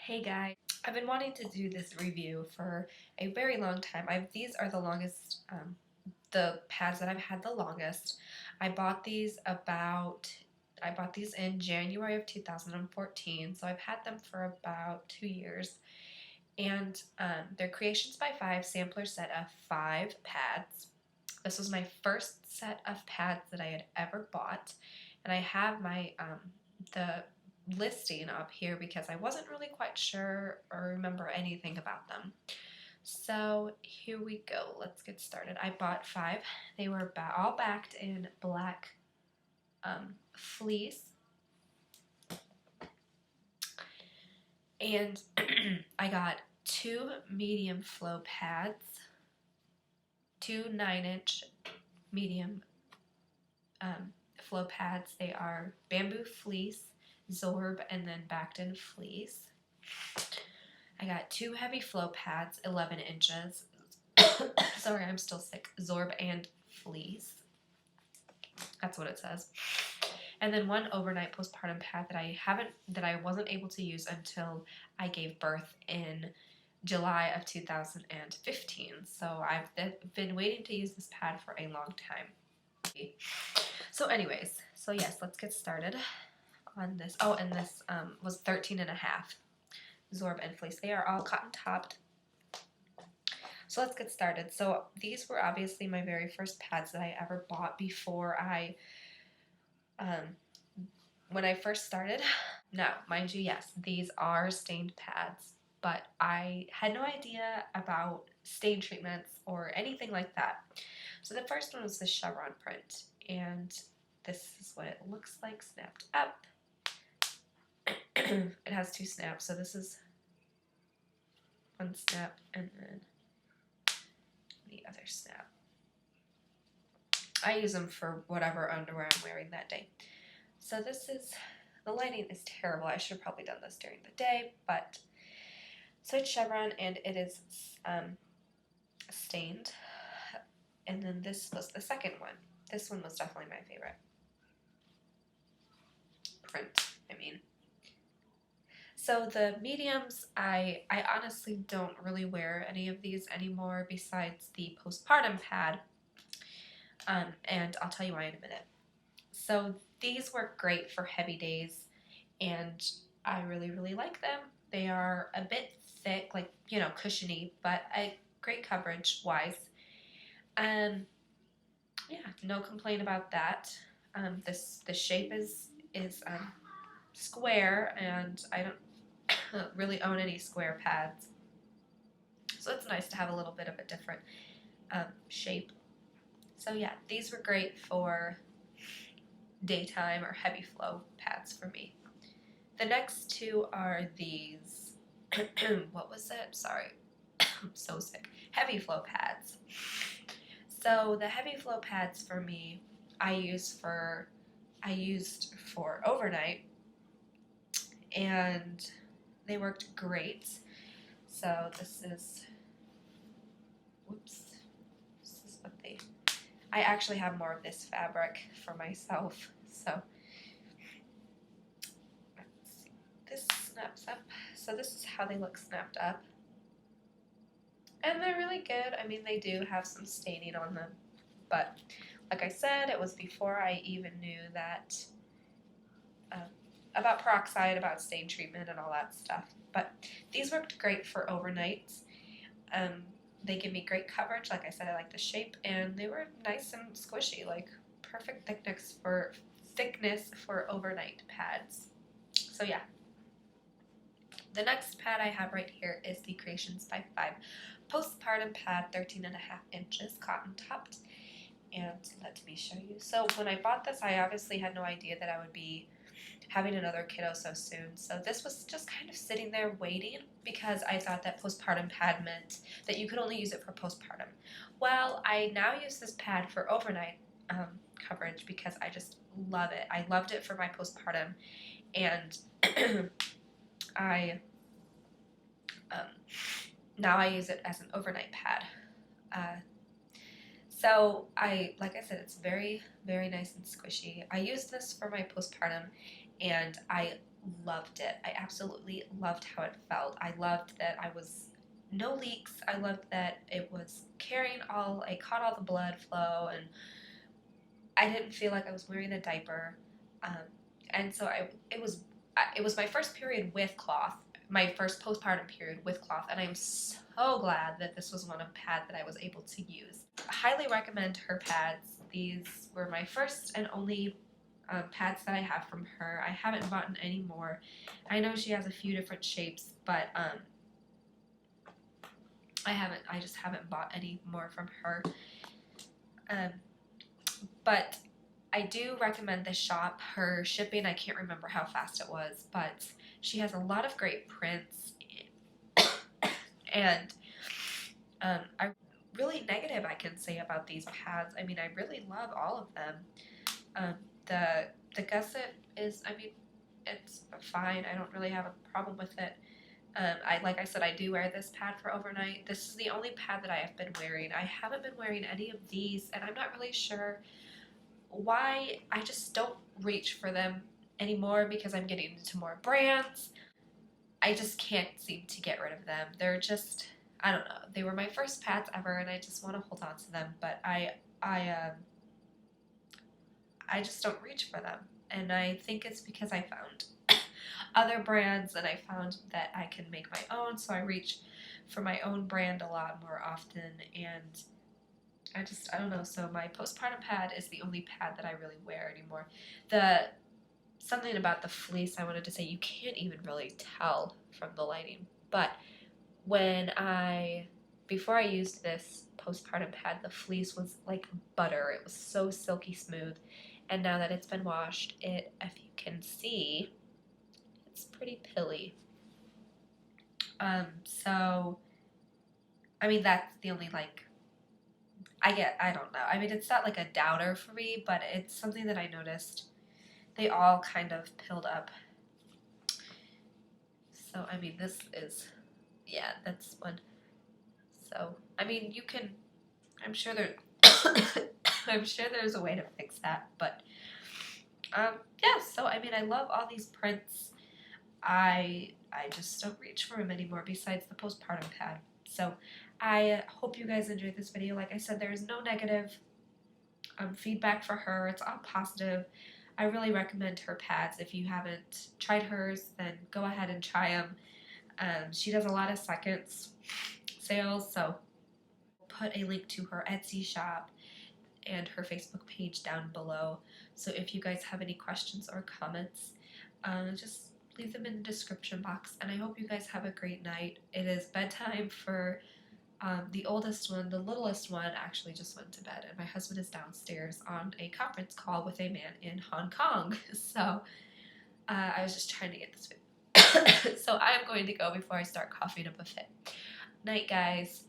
Hey guys, I've been wanting to do this review for a very long time. These are the longest, the pads that I've had the longest. I bought these in January of 2014, so I've had them for about 2 years. And they're Creations by Five sampler set of 5 pads. This was my first set of pads that I had ever bought, and I have the listing up here because I wasn't really quite sure or remember anything about them. So here we go. Let's get started. I bought 5. They were all backed in black fleece, and I got 2 medium flow pads, 2 9-inch medium flow pads. They are bamboo fleece, Zorb, and then backed in fleece. I got 2 heavy flow pads, 11 inches. Sorry, I'm still sick. Zorb and fleece. That's what it says. And then 1 overnight postpartum pad that I wasn't able to use until I gave birth in July of 2015. So I've been waiting to use this pad for a long time. So anyways, yes, let's get started on this. Oh, and this was 13.5 Zorb and fleece. They are all cotton topped. So let's get started. So these were obviously my very first pads that I ever bought before when I first started. Now, mind you, yes, these are stained pads, but I had no idea about stain treatments or anything like that. So the first one was the chevron print, and this is what it looks like snapped up. It has 2 snaps, so this is 1 snap and then the other snap. I use them for whatever underwear I'm wearing that day. So the lighting is terrible. I should have probably done this during the day, but so it's chevron and it is stained. And then this was the second one. This one was definitely my favorite. Print, I mean. So the mediums, I honestly don't really wear any of these anymore besides the postpartum pad. And I'll tell you why in a minute. So these work great for heavy days, and I really, really like them. They are a bit thick, like, cushiony, but great coverage wise. Yeah, no complaint about that. The shape is square, and I don't really own any square pads, so it's nice to have a little bit of a different shape. So yeah, these were great for daytime or heavy flow pads for me. The next 2 are these, what was it? Sorry, I'm so sick. Heavy flow pads. So the heavy flow pads for me, I used for overnight, and they worked great. So this is what I actually have more of this fabric for myself. So let's see. This snaps up. So this is how they look snapped up. And they're really good. I mean, they do have some staining on them, but like I said, it was before I even knew that about peroxide, about stain treatment, and all that stuff. But these worked great for overnights. They give me great coverage. Like I said, I like the shape, and they were nice and squishy, like perfect thickness for overnight pads. So yeah. The next pad I have right here is the Creations by 5 postpartum pad, 13.5 inches, cotton topped. And let me show you. So when I bought this, I obviously had no idea that I would be having another kiddo so soon. So this was just kind of sitting there waiting because I thought that postpartum pad meant that you could only use it for postpartum. Well, I now use this pad for overnight coverage because I just love it. I loved it for my postpartum, and now I use it as an overnight pad. So like I said, it's very, very nice and squishy. I used this for my postpartum, and I loved it. I absolutely loved how it felt. I loved that I was no leaks. I loved that it was carrying all, I caught all the blood flow, and I didn't feel like I was wearing a diaper. Um, and so it was my first period with cloth, my first postpartum period with cloth, and I'm so glad that this was one of pad that I was able to use. I highly recommend her pads. These were my first and only pads that I have from her. I haven't bought any more. I know she has a few different shapes, but I just haven't bought any more from her. But I do recommend this shop. Her shipping, I can't remember how fast it was, but she has a lot of great prints. And I really negative I can say about these pads. I mean, I really love all of them. The gusset is, I mean, it's fine. I don't really have a problem with it. Like I said, I do wear this pad for overnight. This is the only pad that I have been wearing. I haven't been wearing any of these, and I'm not really sure why. I just don't reach for them anymore because I'm getting into more brands. I just can't seem to get rid of them. They're just, I don't know. They were my first pads ever, and I just want to hold on to them. But I just don't reach for them, and I think it's because I found other brands, and I found that I can make my own. So I reach for my own brand a lot more often, and I don't know. So my postpartum pad is the only pad that I really wear anymore. Something about the fleece I wanted to say, you can't even really tell from the lighting, but before I used this postpartum pad, the fleece was like butter. It was so silky smooth, and now that it's been washed, if you can see, it's pretty pilly. So I mean, that's the only I don't know. I mean, it's not like a downer for me, but it's something that I noticed. They all kind of pilled up. So, I mean, this is, yeah, that's one. So, I mean, I'm sure I'm sure there's a way to fix that, but, yeah, so, I mean, I love all these prints. I just don't reach for them anymore besides the postpartum pad. So, I hope you guys enjoyed this video. Like I said, there's no negative feedback for her. It's all positive. I really recommend her pads. If you haven't tried hers, then go ahead and try them. She does a lot of seconds sales, so I'll put a link to her Etsy shop and her Facebook page down below. So if you guys have any questions or comments, just leave them in the description box. And I hope you guys have a great night. It is bedtime for the oldest one. The littlest one actually just went to bed, and my husband is downstairs on a conference call with a man in Hong Kong. So I was just trying to get this video. So I am going to go before I start coughing up a fit. Night, guys.